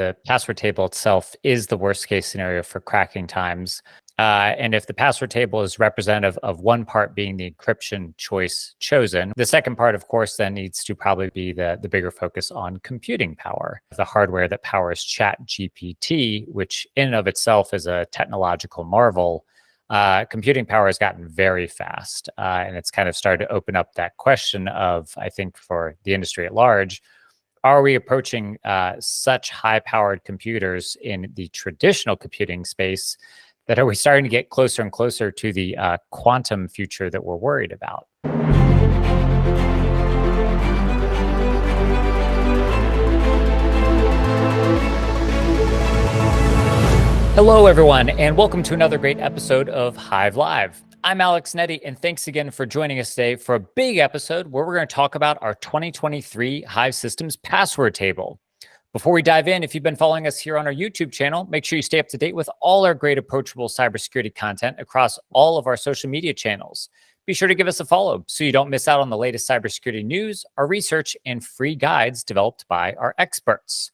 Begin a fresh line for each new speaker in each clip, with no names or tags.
the password table itself is the worst case scenario for cracking times. And if the password table is representative of one part being the encryption choice chosen, the second part, of course, then needs to probably be the bigger focus on computing power, the hardware that powers ChatGPT, which in and of itself is a technological marvel. Computing power has gotten very fast, and it's kind of started to open up that question of, I think, for the industry at large, are we approaching such high-powered computers in the traditional computing space that are we starting to get closer and closer to the quantum future that we're worried about? Hello, everyone, and welcome to another great episode of Hive Live. I'm Alex Netty, and thanks again for joining us today for a big episode where we're going to talk about our 2023 Hive Systems Password Table. Before we dive in, if you've been following us here on our YouTube channel, make sure you stay up to date with all our great approachable cybersecurity content across all of our social media channels. Be sure to give us a follow so you don't miss out on the latest cybersecurity news, our research, and free guides developed by our experts.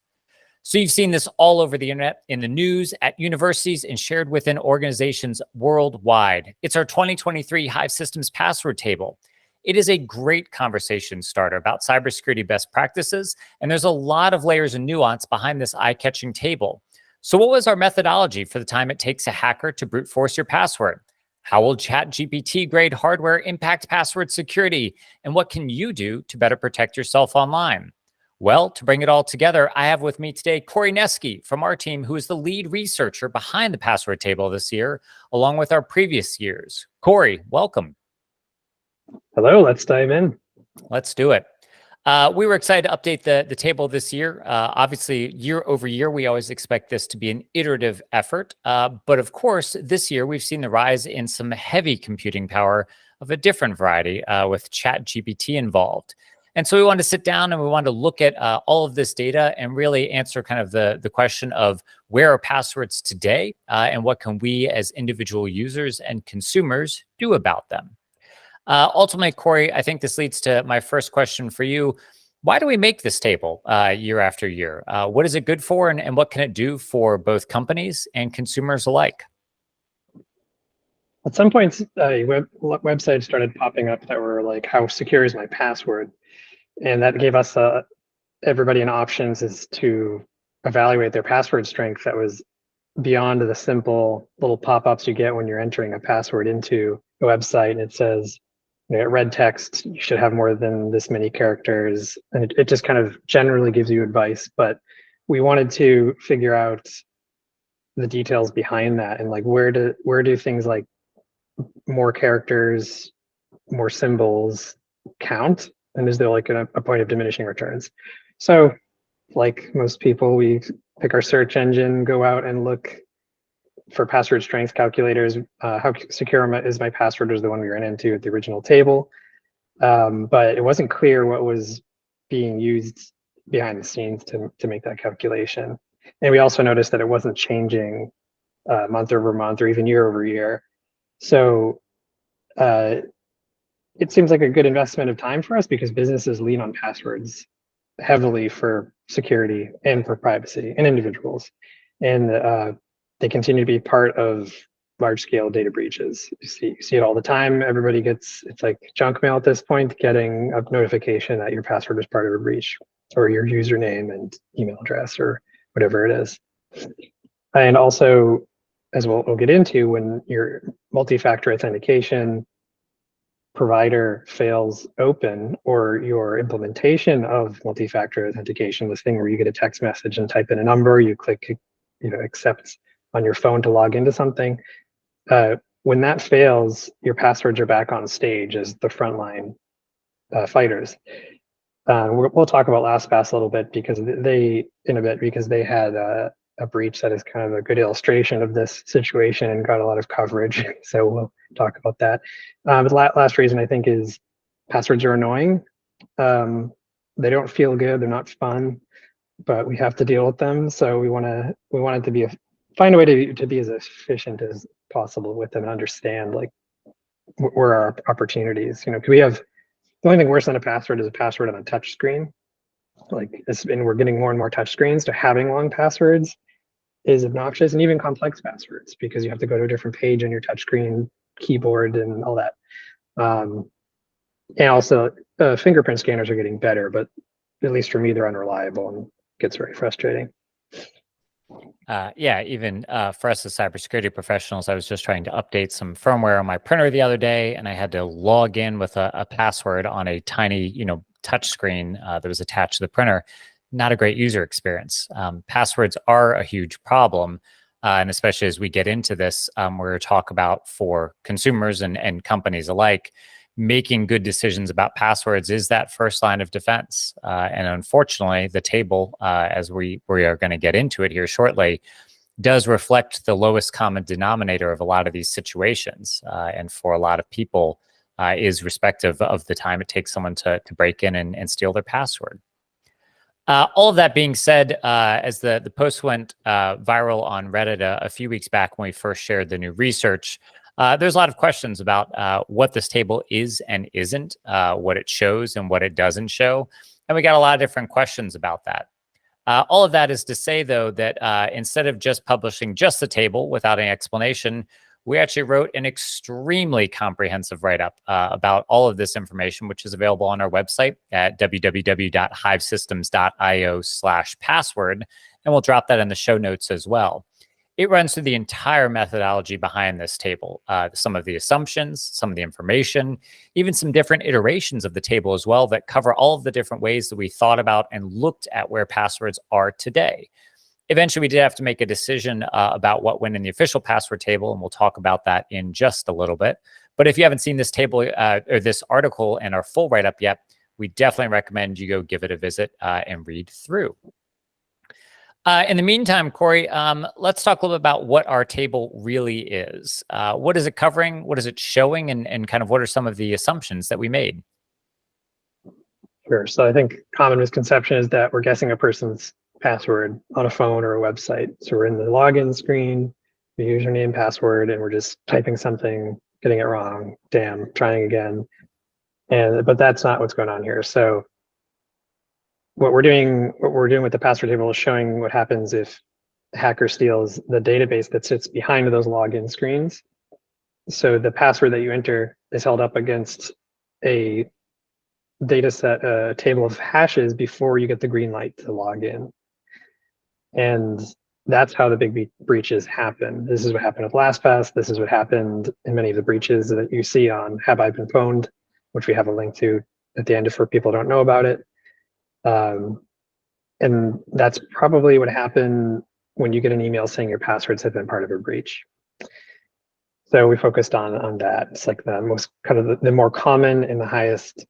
So you've seen this all over the internet, in the news, at universities, and shared within organizations worldwide. It's our 2023 Hive Systems Password Table. It is a great conversation starter about cybersecurity best practices, and there's a lot of layers and nuance behind this eye-catching table. So what was our methodology for the time it takes a hacker to brute force your password? How will ChatGPT grade hardware impact password security? And what can you do to better protect yourself online? Well, to bring it all together, I have with me today Corey Neske from our team, who is the lead researcher behind the password table this year, along with our previous years. Corey, welcome.
Hello, let's dive in.
Let's do it. We were excited to update the table this year. Obviously, year over year, we always expect this to be an iterative effort. But of course, this year, we've seen the rise in some heavy computing power of a different variety with ChatGPT involved. And so we wanted to sit down and we wanted to look at all of this data and really answer kind of the question of where are passwords today and what can we as individual users and consumers do about them. Ultimately, Corey, I think this leads to my first question for you. Why do we make this table year after year? What is it good for, and what can it do for both companies and consumers alike?
At some points, websites started popping up that were like, how secure is my password? And that gave us everybody an options as to evaluate their password strength that was beyond the simple little pop-ups you get when you're entering a password into a website. And it says, red text, you should have more than this many characters. And it just kind of generally gives you advice. But we wanted to figure out the details behind that and like where do things like more characters, more symbols count? And is there like a point of diminishing returns? So like most people, we pick our search engine, go out and look for password strength calculators. How secure is my password was the one we ran into at the original table. But it wasn't clear what was being used behind the scenes to make that calculation. And we also noticed that it wasn't changing month over month or even year over year. So it seems like a good investment of time for us because businesses lean on passwords heavily for security and for privacy and individuals. And they continue to be part of large-scale data breaches. You see it all the time. Everybody gets, it's like junk mail at this point, getting a notification that your password is part of a breach or your username and email address or whatever it is. And also, as we'll get into, when your multi-factor authentication provider fails open or your implementation of multi-factor authentication, this thing where you get a text message and type in a number, you click accept on your phone to log into something. When that fails, your passwords are back on stage as the frontline fighters. We'll talk about LastPass a little bit because they had a breach that is kind of a good illustration of this situation and got a lot of coverage. So we'll talk about that. But last reason I think is passwords are annoying. They don't feel good. They're not fun, but we have to deal with them. So we want it to find a way to be as efficient as possible with them and understand like where our opportunities. We have the only thing worse than a password is a password on a touch screen. And we're getting more and more touch screens, so having long passwords is obnoxious, and even complex passwords, because you have to go to a different page on your touchscreen keyboard and all that. And also, fingerprint scanners are getting better, but at least for me, they're unreliable and gets very frustrating.
Yeah, even for us as cybersecurity professionals, I was just trying to update some firmware on my printer the other day, and I had to log in with a password on a tiny, touch screen that was attached to the printer. Not a great user experience. Passwords are a huge problem, and especially as we get into this, we're going to talk about for consumers and companies alike, making good decisions about passwords is that first line of defense. And unfortunately, the table, as we are going to get into it here shortly, does reflect the lowest common denominator of a lot of these situations. And for a lot of people, is respective of the time it takes someone to break in and steal their password. All of that being said, as the post went viral on Reddit a few weeks back when we first shared the new research, there's a lot of questions about what this table is and isn't, what it shows and what it doesn't show. And we got a lot of different questions about that. All of that is to say, though, that instead of just publishing just the table without any explanation, we actually wrote an extremely comprehensive write-up about all of this information, which is available on our website at www.hivesystems.io/password. And we'll drop that in the show notes as well. It runs through the entire methodology behind this table, some of the assumptions, some of the information, even some different iterations of the table as well that cover all of the different ways that we thought about and looked at where passwords are today. Eventually, we did have to make a decision about what went in the official password table, and we'll talk about that in just a little bit. But if you haven't seen this table or this article and our full write-up yet, we definitely recommend you go give it a visit and read through. In the meantime, Corey, let's talk a little bit about what our table really is. What is it covering? What is it showing? And kind of what are some of the assumptions that we made?
Sure. So I think common misconception is that we're guessing a person's password on a phone or a website. So we're in the login screen, the username, password, and we're just typing something, getting it wrong, damn, trying again. But that's not what's going on here. So what we're doing with the password table is showing what happens if a hacker steals the database that sits behind those login screens. So the password that you enter is held up against a data set, a table of hashes before you get the green light to log in. And that's how the big breaches happen. This is what happened with LastPass. This is what happened in many of the breaches that you see on Have I Been Pwned, which we have a link to at the end for people who don't know about it. And that's probably what happened when you get an email saying your passwords have been part of a breach. So we focused on that. It's like the most kind of the more common and the highest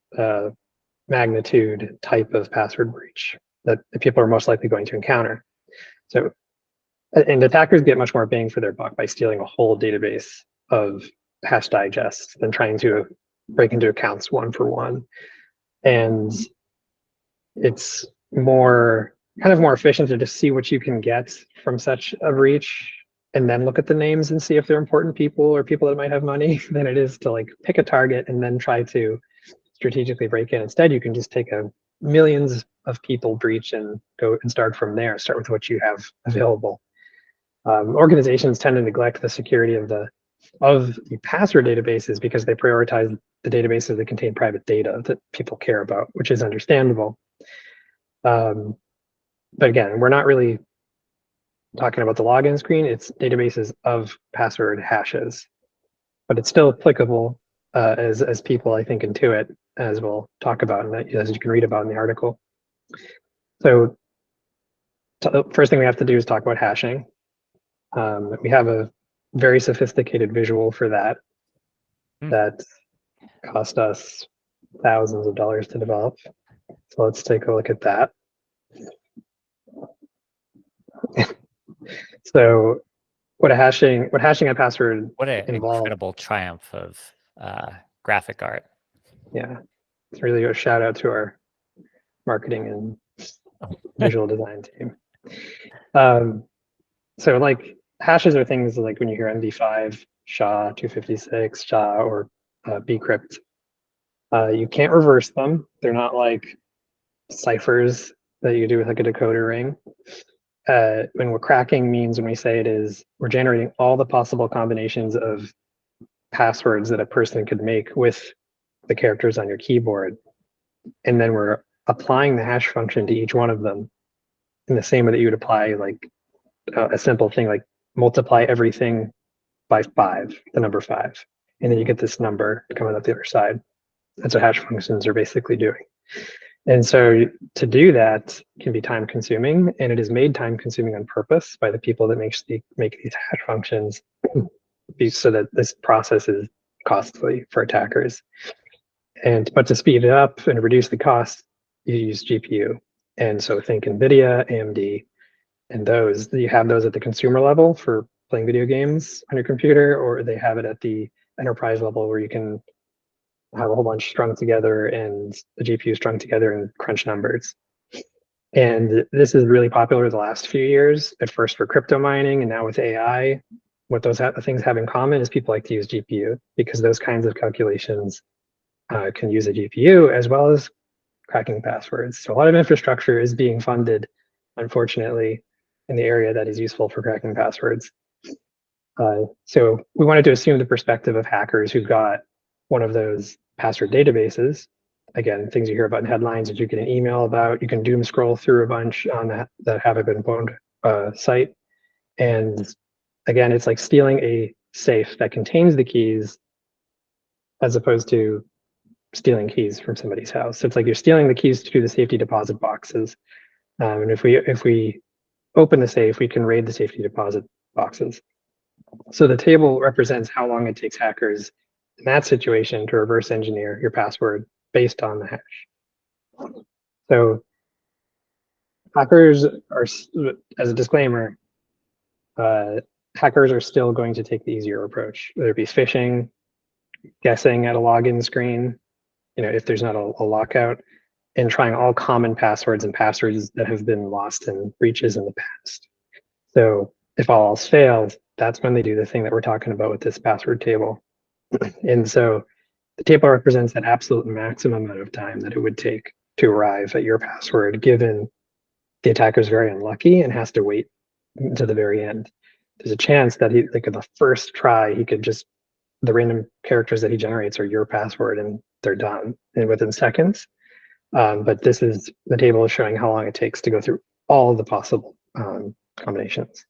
magnitude type of password breach that people are most likely going to encounter. So, and attackers get much more bang for their buck by stealing a whole database of hash digests than trying to break into accounts one for one. And it's more efficient to just see what you can get from such a breach and then look at the names and see if they're important people or people that might have money than it is to like pick a target and then try to strategically break in. Instead, you can just take a millions of people breach and go and start from there. Start with what you have available. Organizations tend to neglect the security of the password databases because they prioritize the databases that contain private data that people care about, which is understandable. But again, we're not really talking about the login screen. It's databases of password hashes, but it's still applicable as people, I think, intuit, as we'll talk about and as you can read about in the article. So first thing we have to do is talk about hashing. We have a very sophisticated visual for that that cost us thousands of dollars to develop. So let's take a look at that. So what hashing a password
What an
involves.
incredible triumph of graphic art.
Yeah, it's really a shout out to our marketing and visual design team. So like hashes are things like when you hear MD5, SHA-256, SHA, or bcrypt. You can't reverse them. They're not like ciphers that you do with like a decoder ring. When we're cracking means when we say it is, we're generating all the possible combinations of passwords that a person could make with the characters on your keyboard. And then we're applying the hash function to each one of them in the same way that you would apply like a simple thing like multiply everything by 5, the number 5. And then you get this number coming up the other side. That's what hash functions are basically doing. And so to do that can be time consuming, and it is made time consuming on purpose by the people that make these hash functions so that this process is costly for attackers. But to speed it up and reduce the cost, you use GPU. And so think NVIDIA, AMD, and those, you have those at the consumer level for playing video games on your computer, or they have it at the enterprise level where you can have a whole bunch strung together and the GPU strung together and crunch numbers. And this is really popular the last few years, at first for crypto mining and now with AI. What those things have in common is people like to use GPU because those kinds of calculations can use a GPU as well as cracking passwords. So a lot of infrastructure is being funded, unfortunately, in the area that is useful for cracking passwords. So we wanted to assume the perspective of hackers who got one of those password databases. Again, things you hear about in headlines that you get an email about. You can doom scroll through a bunch on that haven't been pwned site. And again, it's like stealing a safe that contains the keys as opposed to stealing keys from somebody's house. So it's like you're stealing the keys to the safety deposit boxes. And if we open the safe, we can raid the safety deposit boxes. So the table represents how long it takes hackers in that situation to reverse engineer your password based on the hash. So hackers are, as a disclaimer, hackers are still going to take the easier approach, whether it be phishing, guessing at a login screen, if there's not a lockout, and trying all common passwords and passwords that have been lost in breaches in the past. So if all else fails, that's when they do the thing that we're talking about with this password table. And so the table represents that absolute maximum amount of time that it would take to arrive at your password, given the attacker is very unlucky and has to wait to the very end. There's a chance that like in the first try, the random characters that he generates are your password and they're done and within seconds. But the table is showing how long it takes to go through all of the possible combinations.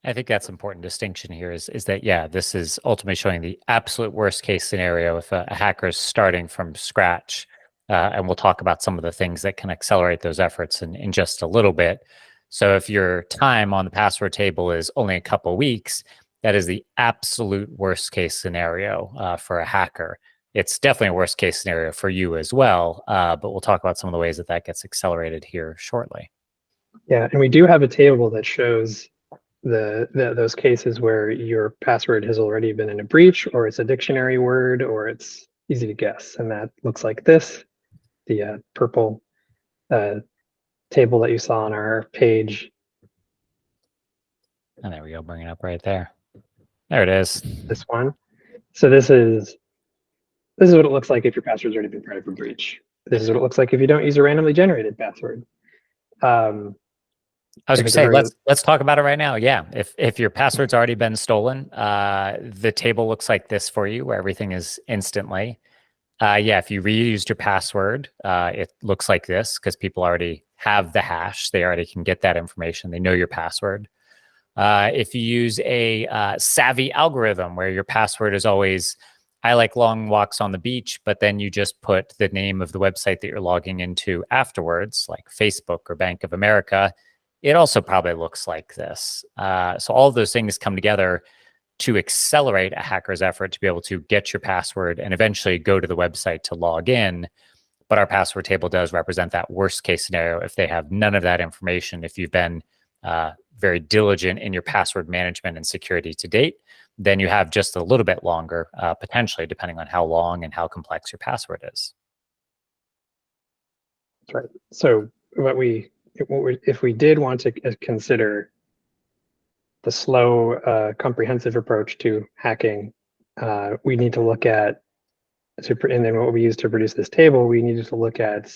I think that's an important distinction here is that, yeah, this is ultimately showing the absolute worst case scenario if a hacker is starting from scratch. And we'll talk about some of the things that can accelerate those efforts in just a little bit. So if your time on the password table is only a couple of weeks, that is the absolute worst case scenario for a hacker. It's definitely a worst case scenario for you as well. But we'll talk about some of the ways that gets accelerated here shortly.
Yeah, and we do have a table that shows those cases where your password has already been in a breach, or it's a dictionary word, or it's easy to guess. And that looks like this, the purple table that you saw on our page.
And there we go, bring it up right there. There it is.
This one. So this is what it looks like if your password's already been part of a breach. This is what it looks like if you don't use a randomly generated password.
I was going to say, let's talk about it right now. Yeah, if your password's already been stolen, the table looks like this for you, where everything is instantly. Yeah, if you reused your password, it looks like this because people already have the hash. They already can get that information. They know your password. If you use a savvy algorithm where your password is always, I like long walks on the beach, but then you just put the name of the website that you're logging into afterwards, like Facebook or Bank of America, it also probably looks like this. So all of those things come together to accelerate a hacker's effort to be able to get your password and eventually go to the website to log in. But our password table does represent that worst case scenario if they have none of that information. If you've been very diligent in your password management and security to date, then you have just a little bit longer, potentially, depending on how long and how complex your password is.
That's right. So if we did want to consider the slow, comprehensive approach to hacking, we need to look at, and then what we use to produce this table, we needed to look at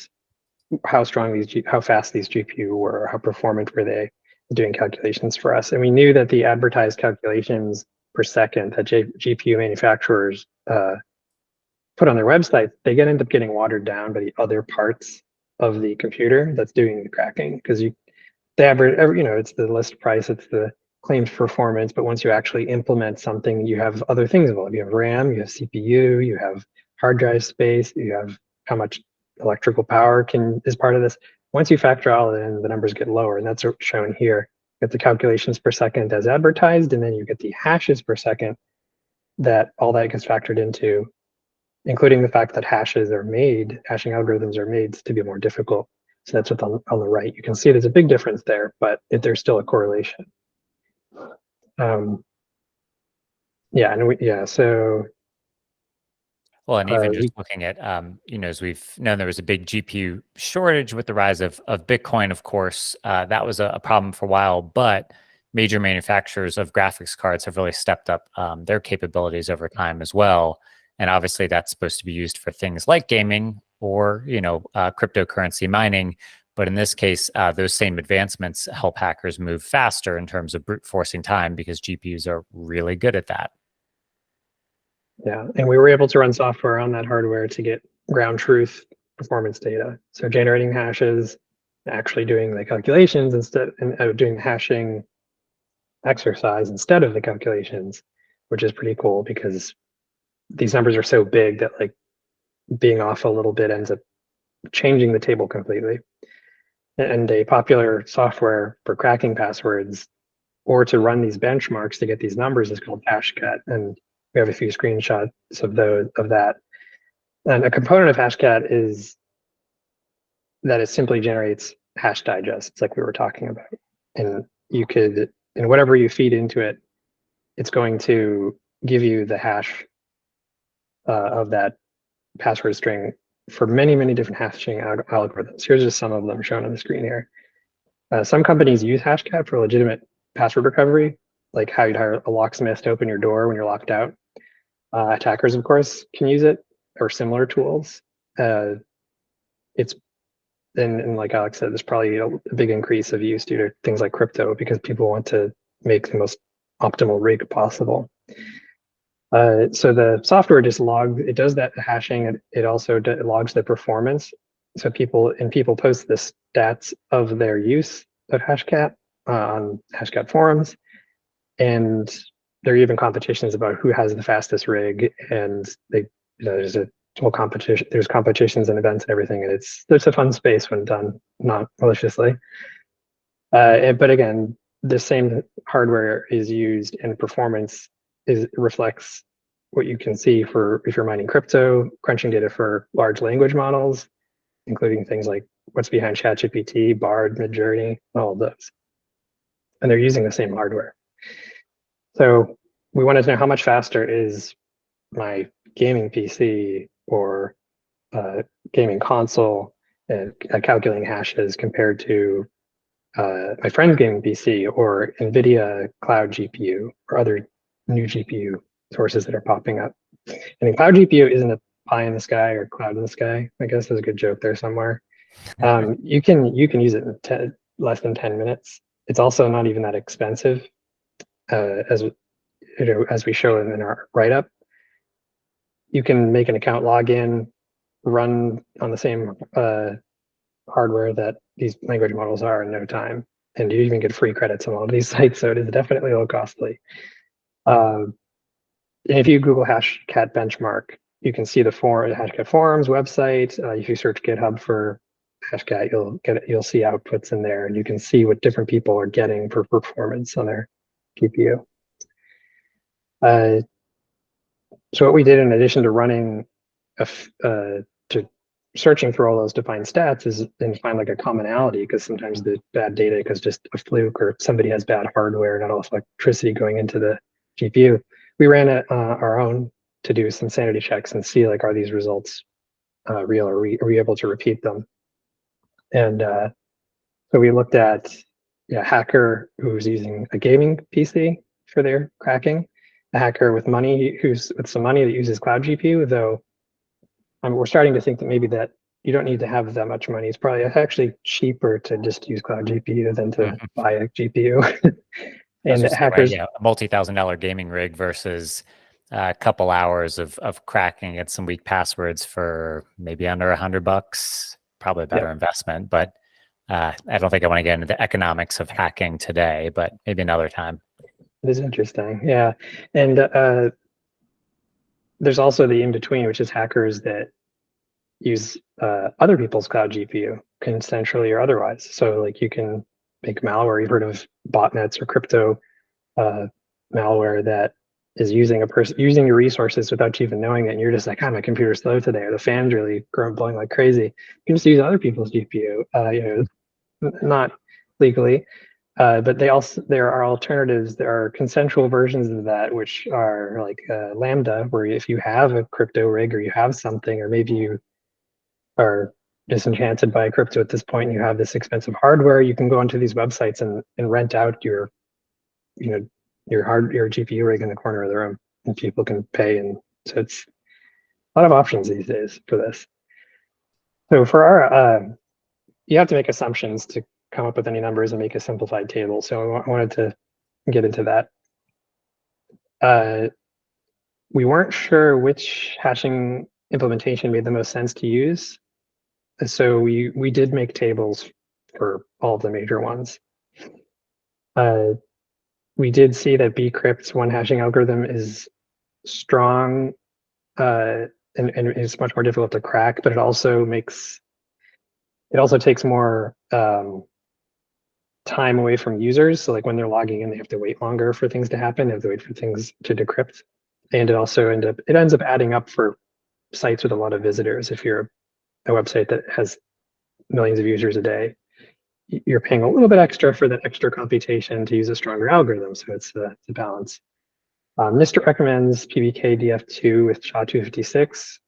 how strong how fast these GPU were, how performant were they doing calculations for us. And we knew that the advertised calculations per second that GPU manufacturers put on their website, they end up getting watered down by the other parts of the computer that's doing the cracking, because the average, it's the list price, it's the claimed performance, but once you actually implement something, you have other things involved. You have RAM, you have CPU, you have hard drive space, you have how much electrical power is part of this. Once you factor all that in, the numbers get lower, and that's shown here. You get the calculations per second as advertised, and then you get the hashes per second that all that gets factored into, including the fact that hashing algorithms are made to be more difficult. So that's what's on the right. You can see there's a big difference there, but there's still a correlation. Yeah, and so.
Well, and even just looking at, as we've known, there was a big GPU shortage with the rise of Bitcoin, of course. That was a problem for a while, but major manufacturers of graphics cards have really stepped up their capabilities over time as well. And obviously that's supposed to be used for things like gaming or, cryptocurrency mining. But in this case, those same advancements help hackers move faster in terms of brute forcing time, because GPUs are really good at that.
Yeah, and we were able to run software on that hardware to get ground truth performance data. So generating hashes, actually doing the calculations instead, and doing the hashing exercise instead of the calculations, which is pretty cool because these numbers are so big that like being off a little bit ends up changing the table completely. And a popular software for cracking passwords or to run these benchmarks to get these numbers is called Hashcat. And we have a few screenshots of that. And a component of Hashcat is that it simply generates hash digests, like we were talking about. And whatever you feed into it, it's going to give you the hash of that password string for many, many different hashing algorithms. Here's just some of them shown on the screen here. Some companies use Hashcat for legitimate password recovery, like how you'd hire a locksmith to open your door when you're locked out. Attackers, of course, can use it, or similar tools. It's and like Alex said, there's probably a big increase of use due to things like crypto, because people want to make the most optimal rig possible. So the software just it does that hashing. It also logs the performance. So people post the stats of their use of Hashcat on Hashcat forums, and there are even competitions about who has the fastest rig, and there's a whole competition. There's competitions and events and everything, and it's a fun space when done not maliciously. But again, the same hardware is used, and performance reflects what you can see for if you're mining crypto, crunching data for large language models, including things like what's behind ChatGPT, Bard, Midjourney, all of those. And they're using the same hardware. So we wanted to know how much faster is my gaming PC or gaming console at calculating hashes compared to my friend's gaming PC or NVIDIA cloud GPU or other new GPU sources that are popping up. And cloud GPU isn't a pie in the sky or cloud in the sky. I guess there's a good joke there somewhere. You can use it in less than 10 minutes. It's also not even that expensive, as we show in our write-up. You can make an account, log in, run on the same hardware that these language models are in no time, and you even get free credits on all of these sites. So it is definitely low costly. And if you Google Hashcat benchmark, you can see the Hashcat forums website. If you search GitHub for Hashcat, you'll see outputs in there, and you can see what different people are getting for performance on their GPU. So what we did in addition to running to searching through all those defined stats is then find like a commonality, because sometimes the bad data is just a fluke, or somebody has bad hardware, not enough electricity going into the GPU. We ran our own to do some sanity checks and see are these results real, or are we able to repeat them? And so we looked at a hacker who's using a gaming PC for their cracking, a hacker with money with some money that uses cloud GPU, though we're starting to think that maybe that you don't need to have that much money. It's probably actually cheaper to just use cloud GPU than to buy a GPU.
I was
And
just saying, right,
hackers,
yeah, a multi-thousand-dollar gaming rig versus a couple hours of cracking at some weak passwords for maybe under $100, probably a better
yeah,
investment. But I don't think I want to get into the economics of hacking today, but maybe another time.
it is interesting. Yeah, and there's also the in between, which is hackers that use other people's cloud GPU, consensually or otherwise. So like you can make malware. You've heard of botnets or crypto malware that is using a person using your resources without you even knowing it. And you're just like, oh, my computer's slow today, or the fan's really blowing like crazy. You can just use other people's GPU, not legally. But there are alternatives. There are consensual versions of that, which are like Lambda, where if you have a crypto rig or you have something, or maybe you are disenchanted by crypto at this point and you have this expensive hardware, you can go onto these websites and rent out your, your GPU rig in the corner of the room, and people can pay. And so it's a lot of options these days for this. So for our, you have to make assumptions to come up with any numbers and make a simplified table. So I wanted to get into that. We weren't sure which hashing implementation made the most sense to use. So we did make tables for all of the major ones. We did see that bcrypt's one hashing algorithm is strong and it's much more difficult to crack, but it also takes more time away from users. So like when they're logging in, they have to wait longer for things to happen. They have to wait for things to decrypt. And it also ends up adding up for sites with a lot of visitors. If you're a website that has millions of users a day, you're paying a little bit extra for that extra computation to use a stronger algorithm. So it's a balance. NIST recommends PBKDF2 with SHA-256,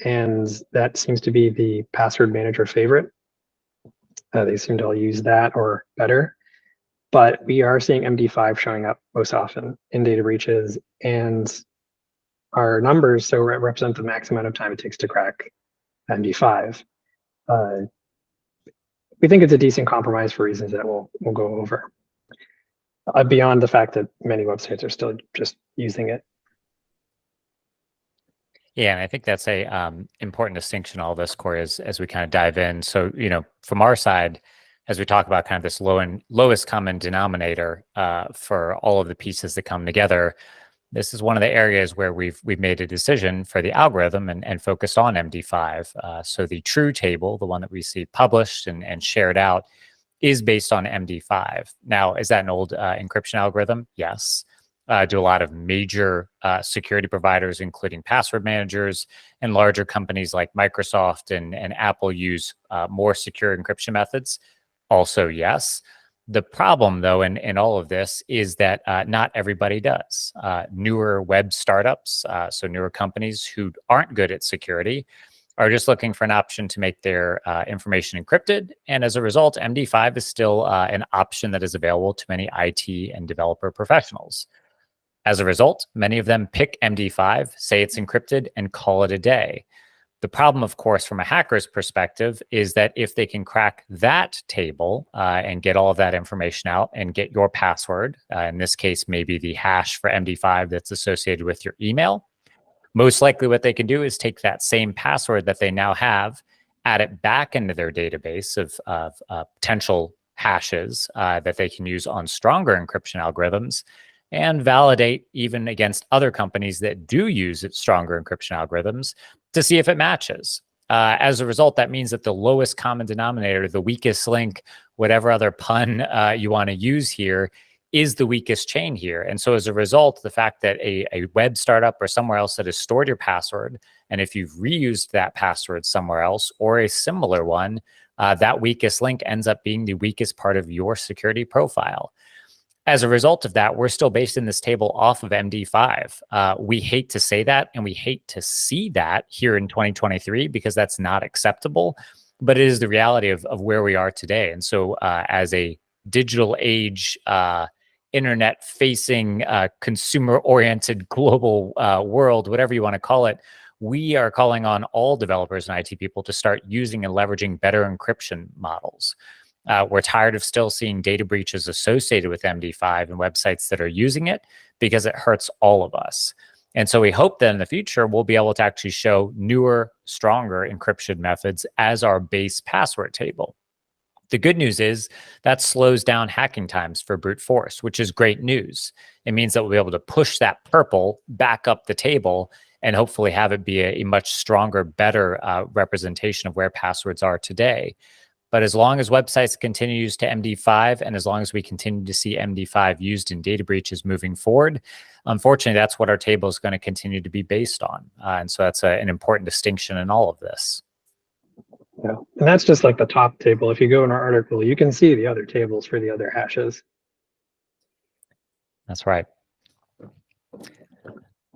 and that seems to be the password manager favorite. They seem to all use that or better. But we are seeing MD5 showing up most often in data breaches, and our numbers so represent the max amount of time it takes to crack MD5. We think it's a decent compromise for reasons that we'll go over. Beyond the fact that many websites are still just using it.
Yeah, and I think that's a important distinction. All this, Corey, as we kind of dive in. So, from our side, as we talk about kind of this lowest common denominator for all of the pieces that come together, this is one of the areas where we've made a decision for the algorithm and focused on MD5. So the true table, the one that we see published and shared out, is based on MD5. Now, is that an old encryption algorithm? Yes. Do a lot of major security providers, including password managers, and larger companies like Microsoft and Apple use more secure encryption methods? Also, yes. The problem, though, in all of this is that not everybody does. Newer web startups, so newer companies who aren't good at security, are just looking for an option to make their information encrypted. And as a result, MD5 is still an option that is available to many IT and developer professionals. As a result, many of them pick MD5, say it's encrypted, and call it a day. The problem, of course, from a hacker's perspective, is that if they can crack that table and get all of that information out and get your password, in this case, maybe the hash for MD5 that's associated with your email, most likely what they can do is take that same password that they now have, add it back into their database of potential hashes that they can use on stronger encryption algorithms, and validate even against other companies that do use stronger encryption algorithms to see if it matches. As a result, that means that the lowest common denominator, the weakest link, whatever other pun you want to use here, is the weakest chain here. And so as a result, the fact that a web startup or somewhere else that has stored your password, and if you've reused that password somewhere else or a similar one, that weakest link ends up being the weakest part of your security profile. As a result of that, we're still based in this table off of MD5. We hate to say that, and we hate to see that here in 2023 because that's not acceptable, but it is the reality of where we are today. And so as a digital age, internet-facing, consumer-oriented global world, whatever you want to call it, we are calling on all developers and IT people to start using and leveraging better encryption models. We're tired of still seeing data breaches associated with MD5 and websites that are using it because it hurts all of us. And so we hope that in the future, we'll be able to actually show newer, stronger encryption methods as our base password table. The good news is that slows down hacking times for brute force, which is great news. It means that we'll be able to push that purple back up the table and hopefully have it be a much stronger, better representation of where passwords are today. But as long as websites continue to use MD5, and as long as we continue to see MD5 used in data breaches moving forward, unfortunately, that's what our table is going to continue to be based on. And so that's an important distinction in all of this.
Yeah, and that's just like the top table. If you go in our article, you can see the other tables for the other hashes.
That's right.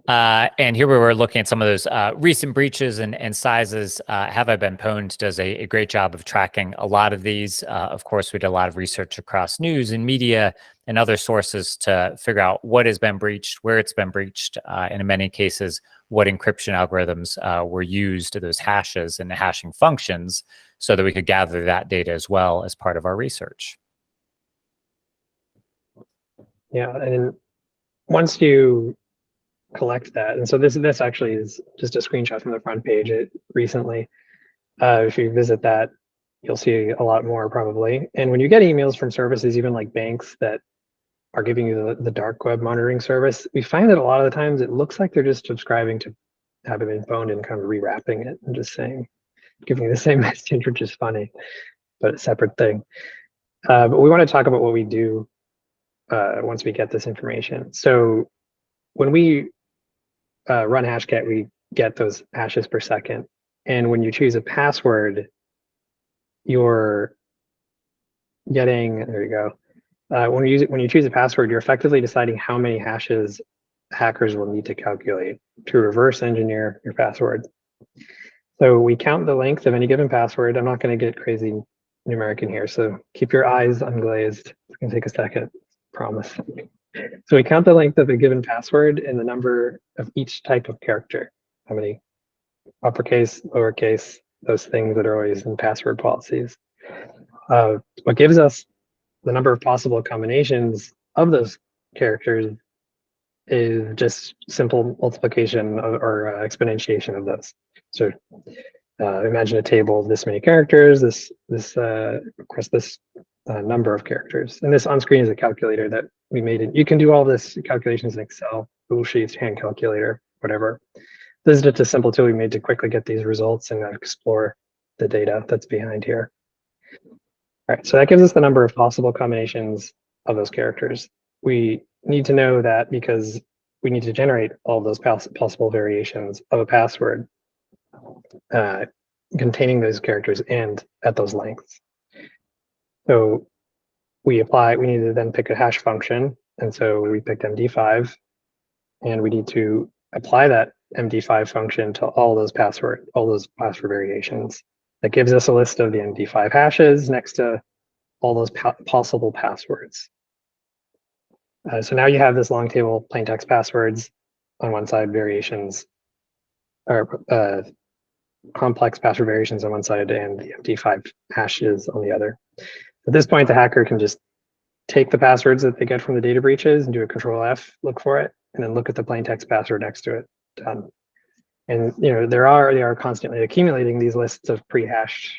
And here we were looking at some of those recent breaches and sizes. Have I Been Pwned does a great job of tracking a lot of these. Of course, we did a lot of research across news and media and other sources to figure out what has been breached, where it's been breached, and in many cases, what encryption algorithms were used to those hashes and the hashing functions so that we could gather that data as well as part of our research.
Yeah, and once you collect that, and so this actually is just a screenshot from the front page recently. If you visit that, you'll see a lot more probably. And when you get emails from services, even like banks that are giving you the dark web monitoring service, we find that a lot of the times it looks like they're just subscribing to Have It Been Pwned and kind of rewrapping it and just saying, giving you the same message, which is funny, but a separate thing. But we want to talk about what we do once we get this information. So when we run Hashcat, we get those hashes per second. And when you choose a password, you're getting, there you go. When you choose a password, you're effectively deciding how many hashes hackers will need to calculate to reverse engineer your password. So we count the length of any given password. I'm not going to get crazy numeric in here, so keep your eyes unglazed. It's going to take a second, promise. So we count the length of a given password and the number of each type of character. How many uppercase, lowercase, those things that are always in password policies. What gives us the number of possible combinations of those characters is just simple multiplication or exponentiation of those. So imagine a table of this many characters, this number of characters. And this on screen is a calculator that we made it. You can do all this calculations in Excel, Google Sheets, hand calculator, whatever. This is just a simple tool we made to quickly get these results and explore the data that's behind here. All right, so that gives us the number of possible combinations of those characters. We need to know that because we need to generate all those possible variations of a password containing those characters and at those lengths. So we need to then pick a hash function. And so we picked MD5, and we need to apply that MD5 function to all those password variations. That gives us a list of the MD5 hashes next to all those possible passwords. So now you have this long table, plain text passwords on one side, variations, or complex password variations on one side, and the MD5 hashes on the other. At this point, the hacker can just take the passwords that they get from the data breaches and do a Control F, look for it, and then look at the plain text password next to it. Done. And they are constantly accumulating these lists of pre-hashed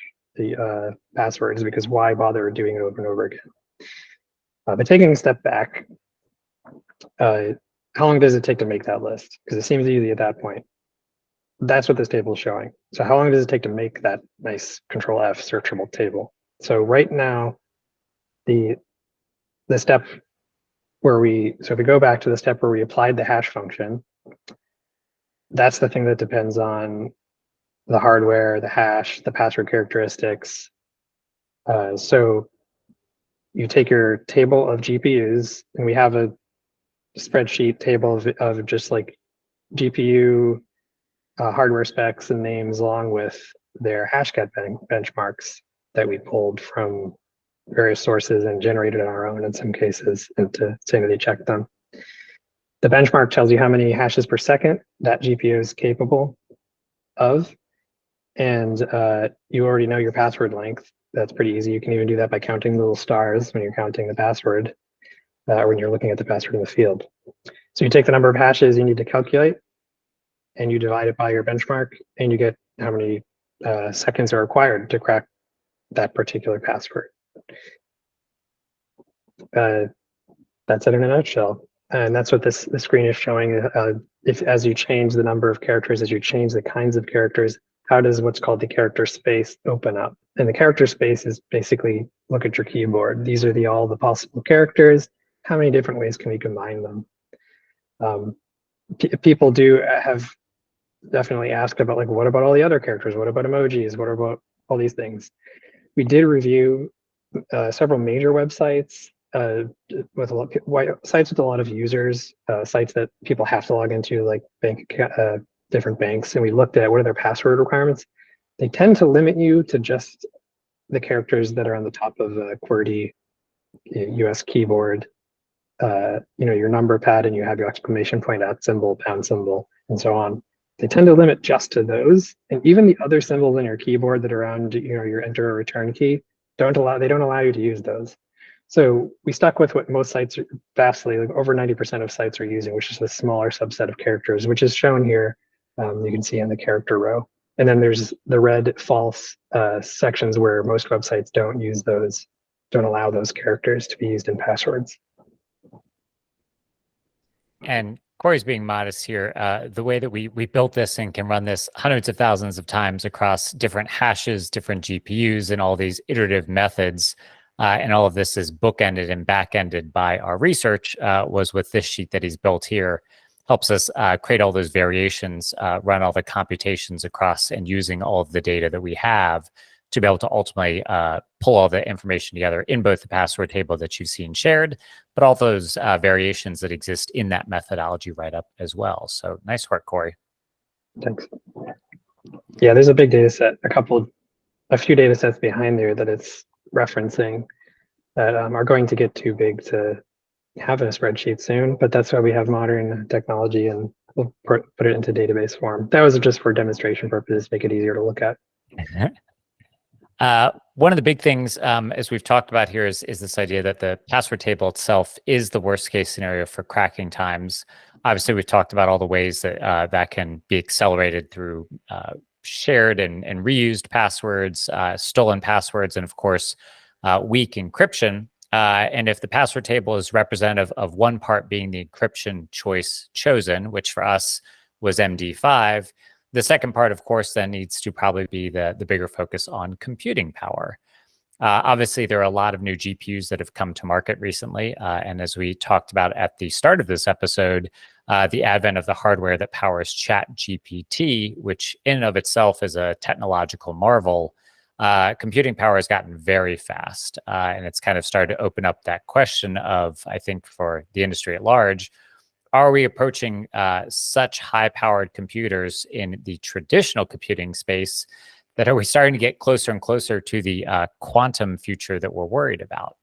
passwords, because why bother doing it over and over again? But taking a step back, how long does it take to make that list? Because it seems easy at that point. That's what this table is showing. So how long does it take to make that nice Control F searchable table? So right now, the step where if we go back to the step where we applied the hash function, that's the thing that depends on the hardware, the hash, the password characteristics. So you take your table of GPUs, and we have a spreadsheet table of just like GPU hardware specs and names, along with their Hashcat benchmarks that we pulled from various sources and generated on our own in some cases, and to sanity check them. The benchmark tells you how many hashes per second that GPU is capable. of, and you already know your password length. That's pretty easy. You can even do that by counting the little stars when you're counting the password, or when you're looking at the password in the field. So you take the number of hashes you need to calculate, and you divide it by your benchmark, and you get how many seconds are required to crack that particular password. That's it in a nutshell. And that's what this screen is showing. If as you change the number of characters, as you change the kinds of characters, how does what's called the character space open up? And the character space is basically, look at your keyboard. These are all the possible characters. How many different ways can we combine them? People do have definitely asked about, like, what about all the other characters? What about emojis? What about all these things? We did review several major websites with sites with a lot of users, sites that people have to log into, like different banks, and we looked at what are their password requirements. They tend to limit you to just the characters that are on the top of a QWERTY US keyboard, your number pad, and you have your exclamation point, at symbol, pound symbol, and so on. They tend to limit just to those, and even the other symbols on your keyboard that are around, your enter or return key, they don't allow you to use those. So we stuck with what most sites are vastly, like over 90% of sites are using, which is a smaller subset of characters, which is shown here. You can see in the character row. And then there's the red false sections where most websites don't allow those characters to be used in passwords.
And Corey's being modest here. The way that we built this and can run this hundreds of thousands of times across different hashes, different GPUs, and all these iterative methods, and all of this is bookended and backended by our research, was with this sheet that he's built here. Helps us create all those variations, run all the computations across, and using all of the data that we have to be able to ultimately pull all the information together in both the password table that you've seen shared, but all those variations that exist in that methodology write-up as well. So nice work, Corey.
Thanks. Yeah, there's a big data set, a few data sets behind there that it's referencing that are going to get too big to have in a spreadsheet soon, but that's why we have modern technology, and we'll put it into database form. That was just for demonstration purposes, make it easier to look at.
One of the big things, as we've talked about here, is this idea that the password table itself is the worst case scenario for cracking times. Obviously, we've talked about all the ways that that can be accelerated through shared and reused passwords, stolen passwords, and of course, weak encryption. And if the password table is representative of one part being the encryption choice chosen, which for us was MD5, the second part, of course, then needs to probably be the bigger focus on computing power. Obviously, there are a lot of new GPUs that have come to market recently. And as we talked about at the start of this episode, the advent of the hardware that powers ChatGPT, which in and of itself is a technological marvel, computing power has gotten very fast. And it's kind of started to open up that question of, I think, for the industry at large, are we approaching such high-powered computers in the traditional computing space that are we starting to get closer and closer to the quantum future that we're worried about?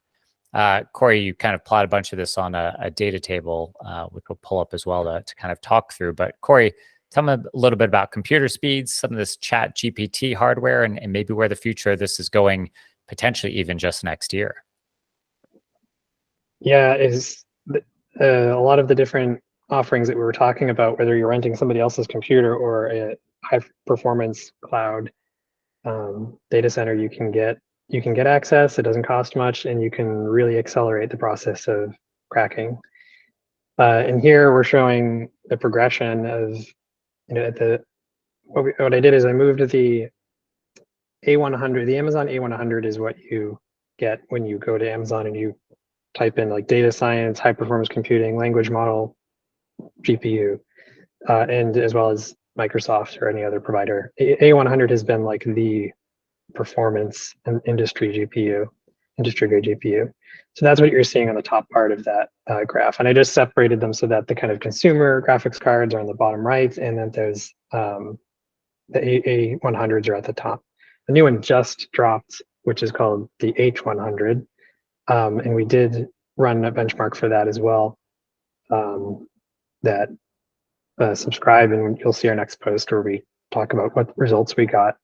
Corey, you kind of plot a bunch of this on a data table, which we'll pull up as well to kind of talk through. But Corey, tell me a little bit about computer speeds, some of this ChatGPT hardware, and maybe where the future of this is going, potentially even just next year.
Yeah, a lot of the different offerings that we were talking about, whether you're renting somebody else's computer or a high performance cloud data center, you can get access. It doesn't cost much, and you can really accelerate the process of cracking. And here we're showing the progression of, what I did is I moved the A100. The Amazon A100 is what you get when you go to Amazon and you type in like data science, high performance computing, language model, GPU, and as well as Microsoft or any other provider. A100 has been like the performance and industry grade GPU. So that's what you're seeing on the top part of that graph. And I just separated them so that the kind of consumer graphics cards are on the bottom right, and then there's the A100s are at the top. The new one just dropped, which is called the H100. And we did run a benchmark for that as well. That subscribe, and you'll see our next post where we talk about what results we got.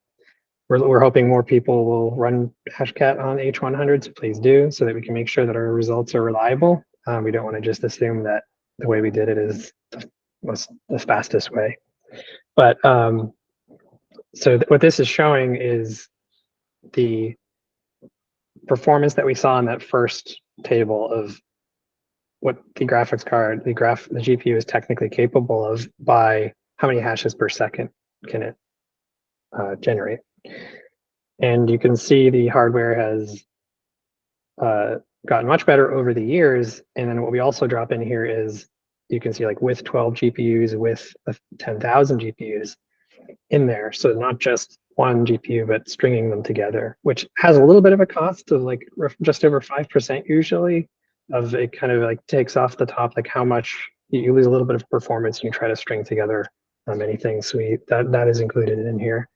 We're hoping more people will run Hashcat on H100, so please do, so that we can make sure that our results are reliable. We don't want to just assume that the way we did it is the fastest way. But so what this is showing is the performance that we saw in that first table of what the graphics card, the GPU is technically capable of by how many hashes per second can it generate. And you can see the hardware has gotten much better over the years. And then what we also drop in here is you can see like with 12 GPUs, with 10,000 GPUs in there. So not just one GPU, but stringing them together, which has a little bit of a cost of like just over 5% usually. Of it kind of like takes off the top, like how much you lose a little bit of performance and you try to string together many things. So that is included in here.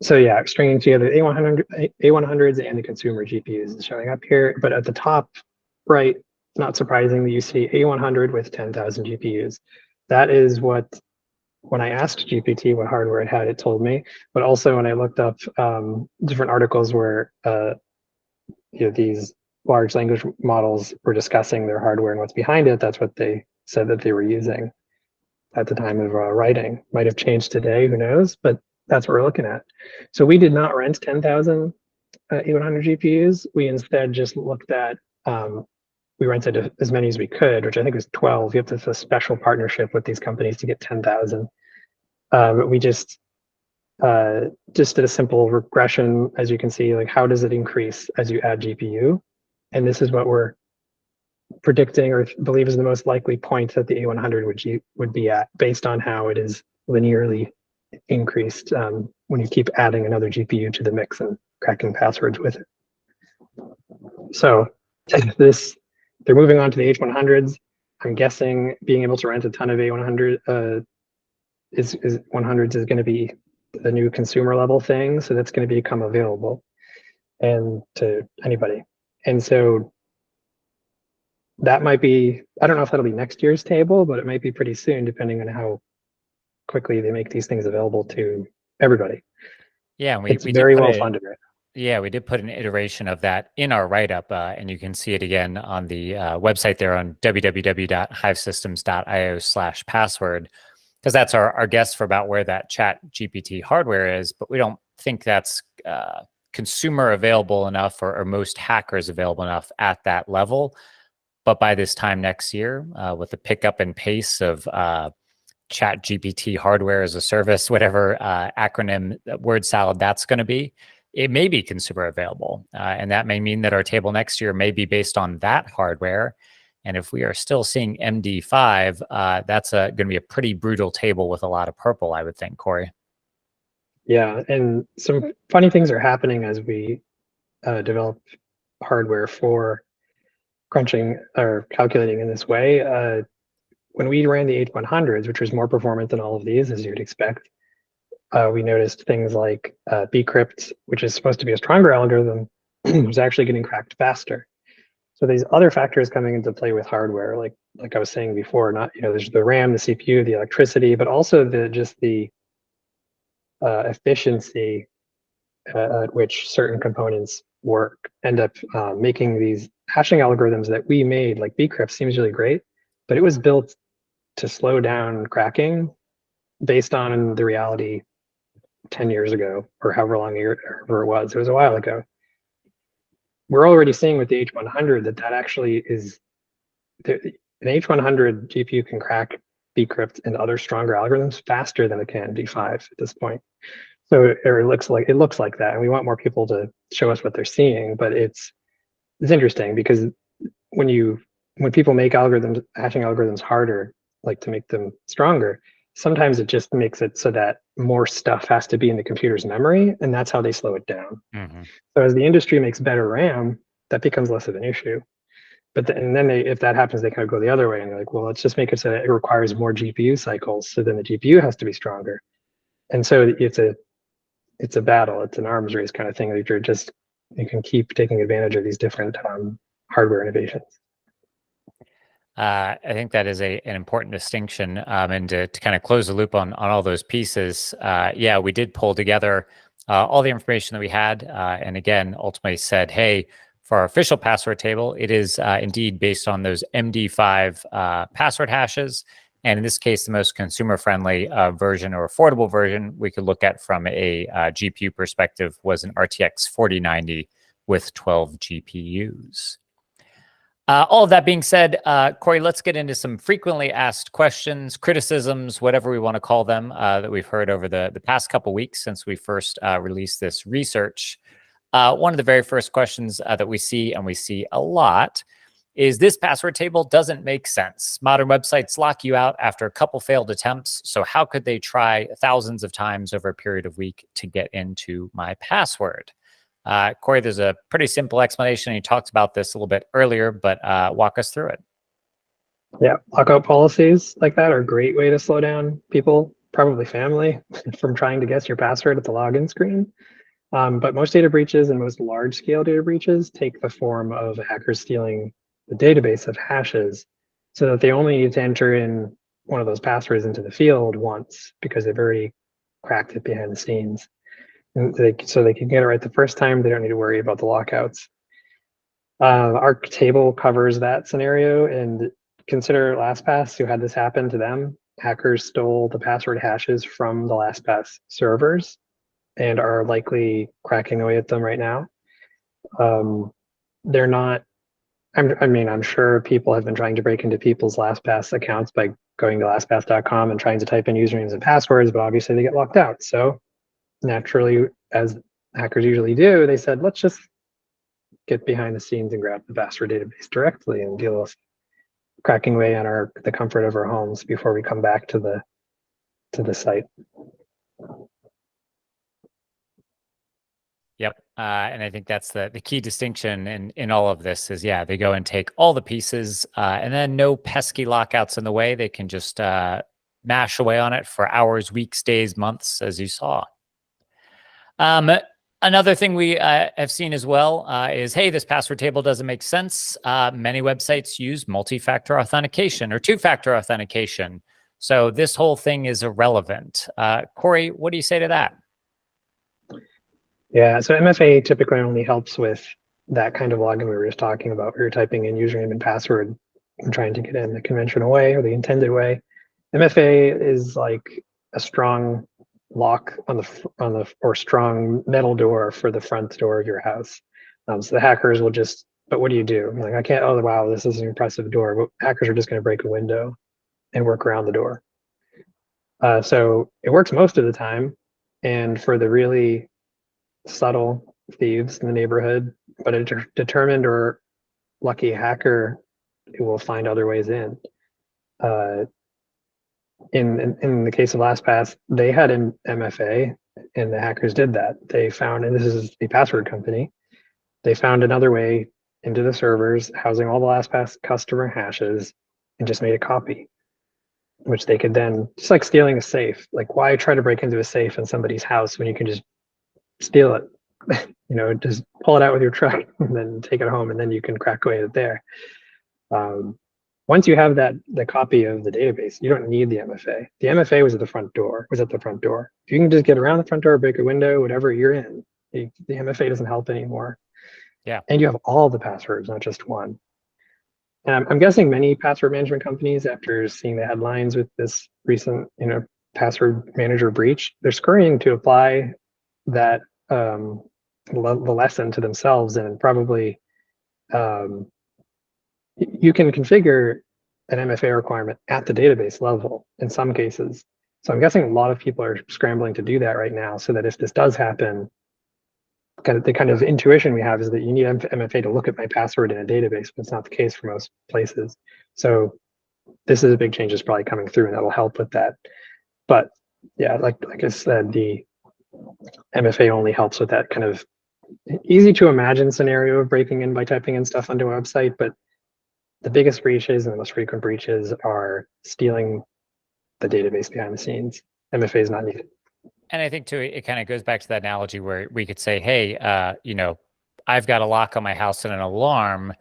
So yeah, stringing together A100s and the consumer GPUs is showing up here. But at the top right, not surprisingly, you see A100 with 10,000 GPUs. That is what, when I asked GPT what hardware it had, it told me. But also when I looked up different articles where these large language models were discussing their hardware and what's behind it, that's what they said that they were using at the time of writing. Might have changed today, who knows? But that's what we're looking at. So we did not rent 10,000 A100 GPUs. We instead just looked at, we rented as many as we could, which I think was 12. You have to have a special partnership with these companies to get 10,000. But we just did a simple regression, as you can see, like how does it increase as you add GPU? And this is what we're predicting or believe is the most likely point that the A100 would be at based on how it is linearly increased when you keep adding another GPU to the mix and cracking passwords with it. So they're moving on to the H100s. I'm guessing being able to rent a ton of A100 is 100s is going to be the new consumer level thing. So that's going to become available and to anybody. And so that might be, I don't know if that'll be next year's table, but it might be pretty soon, depending on how quickly they make these things available to everybody.
Yeah, and
it's very well funded right now.
Yeah, we did put an iteration of that in our write-up, and you can see it again on the website there on www.hivesystems.io/password, because that's our guess for about where that ChatGPT hardware is, but we don't think that's consumer available enough or most hackers available enough at that level. But by this time next year, with the pickup and pace of ChatGPT hardware as a service, whatever acronym word salad that's going to be, it may be consumer available. And that may mean that our table next year may be based on that hardware. And if we are still seeing MD5, that's going to be a pretty brutal table with a lot of purple, I would think, Corey.
Yeah, and some funny things are happening as we develop hardware for crunching or calculating in this way. When we ran the H100s, which was more performant than all of these, as you'd expect, we noticed things like bcrypt, which is supposed to be a stronger algorithm, was actually getting cracked faster. So these other factors coming into play with hardware, like I was saying before, not there's the RAM, the CPU, the electricity, but also the efficiency at which certain components work end up making these hashing algorithms that we made, like bcrypt, seems really great, but it was built to slow down cracking based on the reality 10 years ago, or however long it was. It was a while ago. We're already seeing with the H100 that actually is, an H100 GPU can crack bcrypt and other stronger algorithms faster than it can D5 at this point. So it looks like that, and we want more people to show us what they're seeing. But it's interesting because when people make hashing algorithms harder, like to make them stronger, sometimes it just makes it so that more stuff has to be in the computer's memory, and that's how they slow it down.
Mm-hmm.
So as the industry makes better RAM, that becomes less of an issue. But then if that happens, they kind of go the other way, and they're like, well, let's just make it so that it requires more GPU cycles, so then the GPU has to be stronger. And so it's a battle. It's an arms race kind of thing that you can keep taking advantage of these different hardware innovations.
I think that is an important distinction. And to kind of close the loop on all those pieces, yeah, we did pull together all the information that we had. And again, ultimately said, hey, for our official password table, it is indeed based on those MD5 password hashes. And in this case, the most consumer-friendly version or affordable version we could look at from a GPU perspective was an RTX 4090 with 12 GPUs. All of that being said, Corey, let's get into some frequently asked questions, criticisms, whatever we want to call them, that we've heard over the past couple weeks since we first released this research. One of the very first questions that we see, and we see a lot, is this password table doesn't make sense. Modern websites lock you out after a couple failed attempts, so how could they try thousands of times over a period of week to get into my password? Corey, there's a pretty simple explanation. You talked about this a little bit earlier, but walk us through it.
Yeah, lockout policies like that are a great way to slow down people, probably family, from trying to guess your password at the login screen. But most data breaches and most large-scale data breaches take the form of hackers stealing the database of hashes so that they only need to enter in one of those passwords into the field once because they've already cracked it behind the scenes. And so they can get it right the first time. They don't need to worry about the lockouts. Our table covers that scenario, and consider LastPass, who had this happen to them. Hackers stole the password hashes from the LastPass servers and are likely cracking away at them right now. They're not, I'm sure people have been trying to break into people's LastPass accounts by going to lastpass.com and trying to type in usernames and passwords, but obviously they get locked out. So naturally, as hackers usually do, they said, let's just get behind the scenes and grab the password database directly and deal with cracking away on the comfort of our homes before we come back to the site.
Yep. And I think that's the key distinction in all of this is, yeah, they go and take all the pieces and then no pesky lockouts in the way. They can just mash away on it for hours, weeks, days, months, as you saw. Another thing we have seen as well is, hey, this password table doesn't make sense. Many websites use multi-factor authentication or two-factor authentication. So this whole thing is irrelevant. Corey, what do you say to that?
Yeah, so MFA typically only helps with that kind of login we were just talking about, where you're typing in username and password and trying to get in the conventional way or the intended way. MFA is like a strong lock on the or strong metal door for the front door of your house. So the hackers will just, but what do you do? Like, I can't, oh, wow, this is an impressive door, but hackers are just going to break a window and work around the door. So it works most of the time. And for the really subtle thieves in the neighborhood, but a determined or lucky hacker who will find other ways in. In the case of LastPass, they had an MFA, and the hackers did that. They found, and this is the password company, they found another way into the servers housing all the LastPass customer hashes and just made a copy, which they could then, just like stealing a safe. Like, why try to break into a safe in somebody's house when you can just steal it? Just pull it out with your truck and then take it home, and then you can crack away at it there. Once you have the copy of the database, you don't need the MFA. The MFA was at the front door. If you can just get around the front door, break a window, whatever you're in, the MFA doesn't help anymore.
Yeah.
And you have all the passwords, not just one. And I'm guessing many password management companies, after seeing the headlines with this recent, password manager breach, they're scurrying to apply that the lesson to themselves, and probably you can configure an MFA requirement at the database level in some cases. So I'm guessing a lot of people are scrambling to do that right now, so that if this does happen, the kind of intuition we have is that you need MFA to look at my password in a database, but it's not the case for most places. So this is a big change that's probably coming through, and that'll help with that. But yeah, like I said, the MFA only helps with that kind of easy to imagine scenario of breaking in by typing in stuff onto a website. But the biggest breaches and the most frequent breaches are stealing the database behind the scenes. MFA is not needed.
And I think too, it kind of goes back to that analogy where we could say, hey, I've got a lock on my house and an alarm.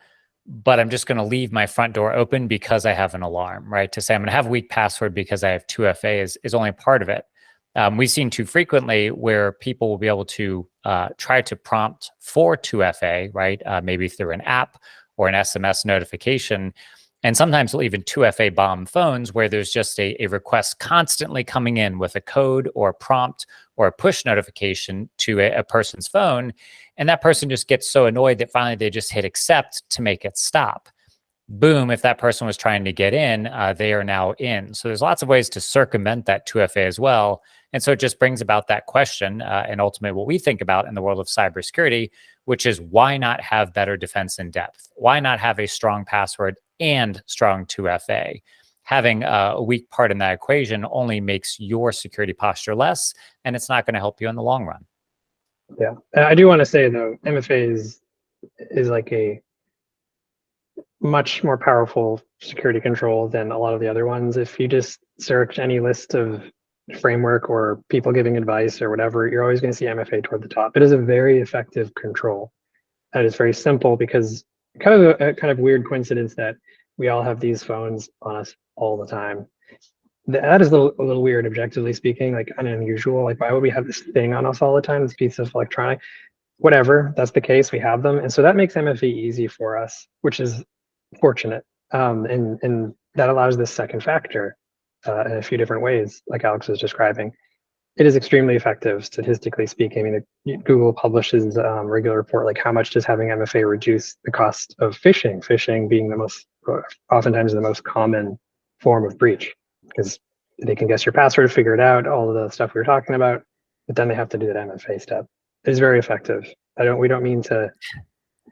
but I'm just going to leave my front door open because I have an alarm, right? To say I'm going to have a weak password because I have 2FA is only part of it. We've seen too frequently where people will be able to try to prompt for 2FA, right? Maybe through an app or an SMS notification. And sometimes we'll even 2FA bomb phones where there's just a request constantly coming in with a code or a prompt or a push notification to a person's phone. And that person just gets so annoyed that finally they just hit accept to make it stop. Boom, if that person was trying to get in, they are now in. So there's lots of ways to circumvent that 2FA as well. And so it just brings about that question and ultimately what we think about in the world of cybersecurity, which is why not have better defense in depth? Why not have a strong password and strong 2FA? Having a weak part in that equation only makes your security posture less, and it's not going to help you in the long run.
Yeah, I do want to say though, MFA is like a much more powerful security control than a lot of the other ones. If you just search any list of framework or people giving advice or whatever, you're always going to see MFA toward the top. It is a very effective control. And it's very simple because kind of a kind of weird coincidence that we all have these phones on us all the time. That is a little weird, objectively speaking, like unusual. Like, why would we have this thing on us all the time, this piece of electronic? Whatever, that's the case, we have them. And so that makes MFA easy for us, which is fortunate. And that allows this second factor in a few different ways, like Alex was describing. It is extremely effective, statistically speaking. I mean, Google publishes a regular report, like how much does having MFA reduce the cost of phishing? Phishing being the most, oftentimes the most common form of breach, because they can guess your password, figure it out, all of the stuff we were talking about, but then they have to do that MFA step. It's very effective. We don't mean to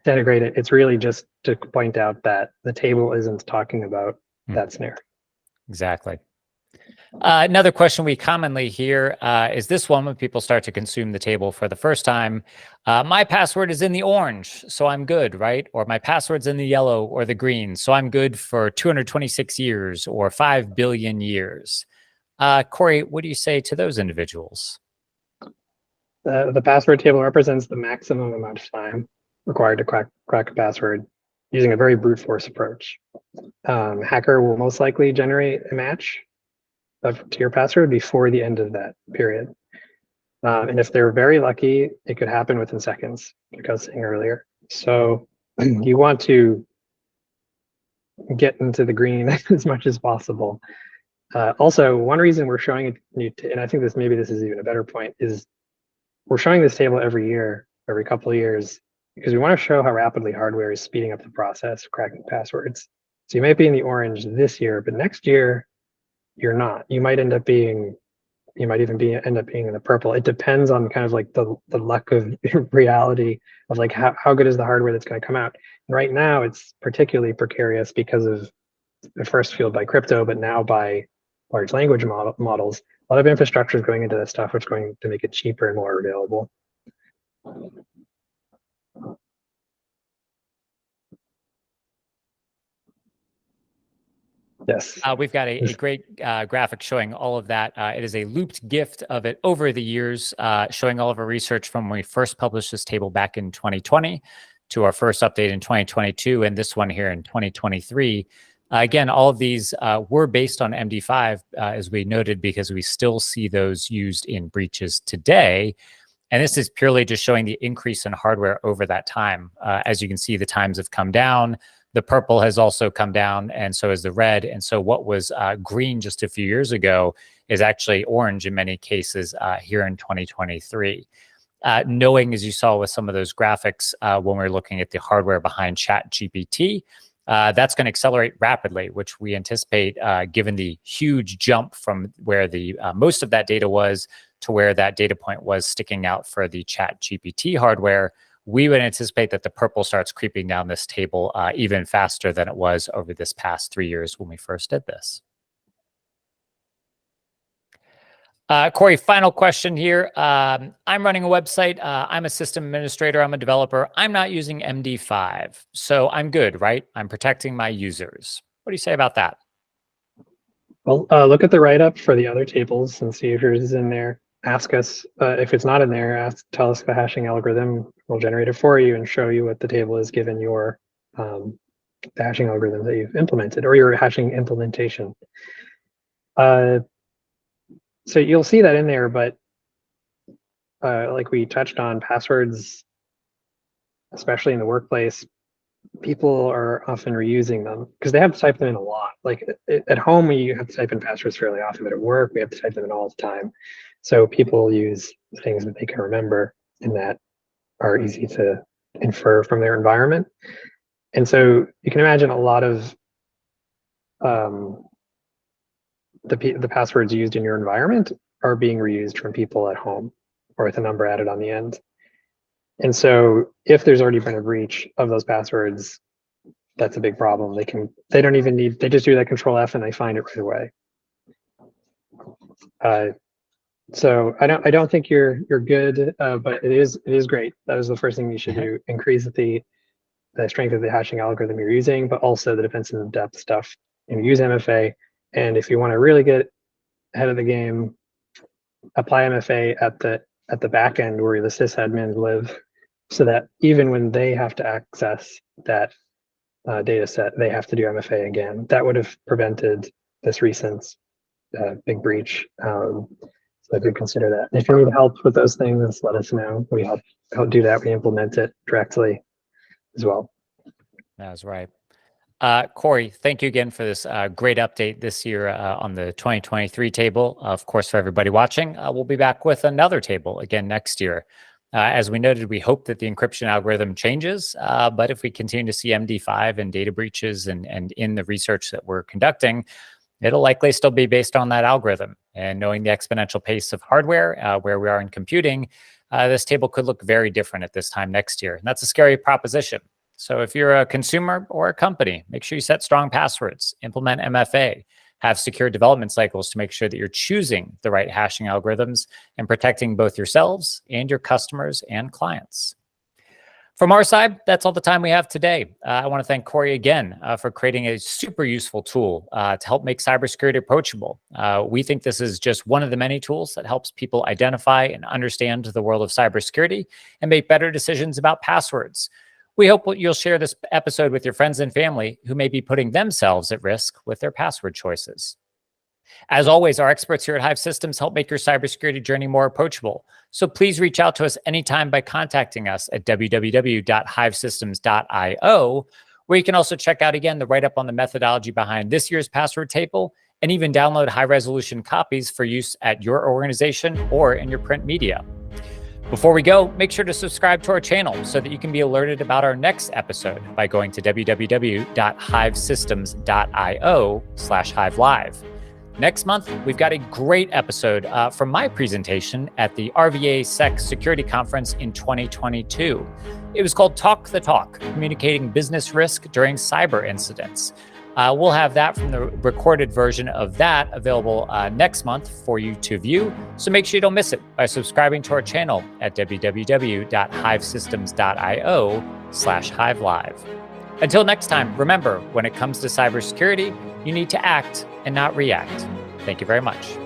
denigrate it. It's really just to point out that the table isn't talking about that snare.
Exactly. Another question we commonly hear is this one when people start to consume the table for the first time. My password is in the orange, so I'm good, right? Or my password's in the yellow or the green, so I'm good for 226 years or 5 billion years. Corey, what do you say to those individuals?
The password table represents the maximum amount of time required to crack a password using a very brute force approach. Hacker will most likely generate a match to your password before the end of that period. And if they're very lucky, it could happen within seconds, like I was saying earlier. So you want to get into the green as much as possible. Also, one reason we're showing it, and I think this is even a better point, is we're showing this table every year, every couple of years, because we want to show how rapidly hardware is speeding up the process of cracking passwords. So you might be in the orange this year, but next year you're not. You might end up being, end up being in the purple. It depends on kind of like the luck of reality of like how good is the hardware that's going to come out. And right now it's particularly precarious because of the first fueled by crypto, but now by large language models. A lot of infrastructure is going into that stuff, which is going to make it cheaper and more available. Yes.
We've got a great graphic showing all of that. It is a looped gift of it over the years, showing all of our research from when we first published this table back in 2020 to our first update in 2022, and this one here in 2023. Again, all of these were based on MD5, as we noted, because we still see those used in breaches today. And this is purely just showing the increase in hardware over that time. As you can see, the times have come down. The purple has also come down, and so has the red. And so what was green just a few years ago is actually orange in many cases here in 2023. Knowing, as you saw with some of those graphics when we were looking at the hardware behind ChatGPT, that's going to accelerate rapidly, which we anticipate given the huge jump from where the most of that data was to where that data point was sticking out for the ChatGPT hardware. We would anticipate that the purple starts creeping down this table even faster than it was over this past 3 years when we first did this. Corey, final question here. I'm running a website. I'm a system administrator. I'm a developer. I'm not using MD5. So I'm good, right? I'm protecting my users. What do you say about that?
Well, look at the write-up for the other tables and see if yours is in there. Ask us if it's not in there. Tell us the hashing algorithm. We'll generate it for you and show you what the table is given your the hashing algorithms that you've implemented or your hashing implementation. So you'll see that in there, but like we touched on, passwords, especially in the workplace, people are often reusing them because they have to type them in a lot. Like at home, we have to type in passwords fairly often, but at work, we have to type them in all the time. So people use things that they can remember and that are easy to infer from their environment. And so you can imagine a lot of the passwords used in your environment are being reused from people at home or with a number added on the end. And so if there's already been a breach of those passwords, that's a big problem. They don't even need, they just do that Control F and they find it right away. So I don't think you're good, but it is great. That was the first thing you should do. Increase the strength of the hashing algorithm you're using, but also the defensive depth stuff. And use MFA. And if you want to really get ahead of the game, apply MFA at the back end where the sysadmins live, so that even when they have to access that data set, they have to do MFA again. That would have prevented this recent big breach. So I could consider that. If you need help with those things, let us know. We help do that. We implement it directly as well.
That's right. Corey, thank you again for this great update this year on the 2023 table. Of course, for everybody watching, we'll be back with another table again next year. As we noted, we hope that the encryption algorithm changes, but if we continue to see MD5 and data breaches and in the research that we're conducting, it'll likely still be based on that algorithm. And knowing the exponential pace of hardware, where we are in computing, this table could look very different at this time next year. And that's a scary proposition. So if you're a consumer or a company, make sure you set strong passwords, implement MFA, have secure development cycles to make sure that you're choosing the right hashing algorithms and protecting both yourselves and your customers and clients. From our side, that's all the time we have today. I want to thank Corey again for creating a super useful tool to help make cybersecurity approachable. We think this is just one of the many tools that helps people identify and understand the world of cybersecurity and make better decisions about passwords. We hope you'll share this episode with your friends and family who may be putting themselves at risk with their password choices. As always, our experts here at Hive Systems help make your cybersecurity journey more approachable. So please reach out to us anytime by contacting us at www.hivesystems.io, where you can also check out again the write-up on the methodology behind this year's password table and even download high-resolution copies for use at your organization or in your print media. Before we go, make sure to subscribe to our channel so that you can be alerted about our next episode by going to www.hivesystems.io/HiveLive. Next month, we've got a great episode from my presentation at the RVA Sec Security Conference in 2022. It was called Talk the Talk, Communicating Business Risk During Cyber Incidents. We'll have that from the recorded version of that available next month for you to view. So make sure you don't miss it by subscribing to our channel at www.hivesystems.io/HiveLive. Until next time, remember, when it comes to cybersecurity, you need to act and not react. Thank you very much.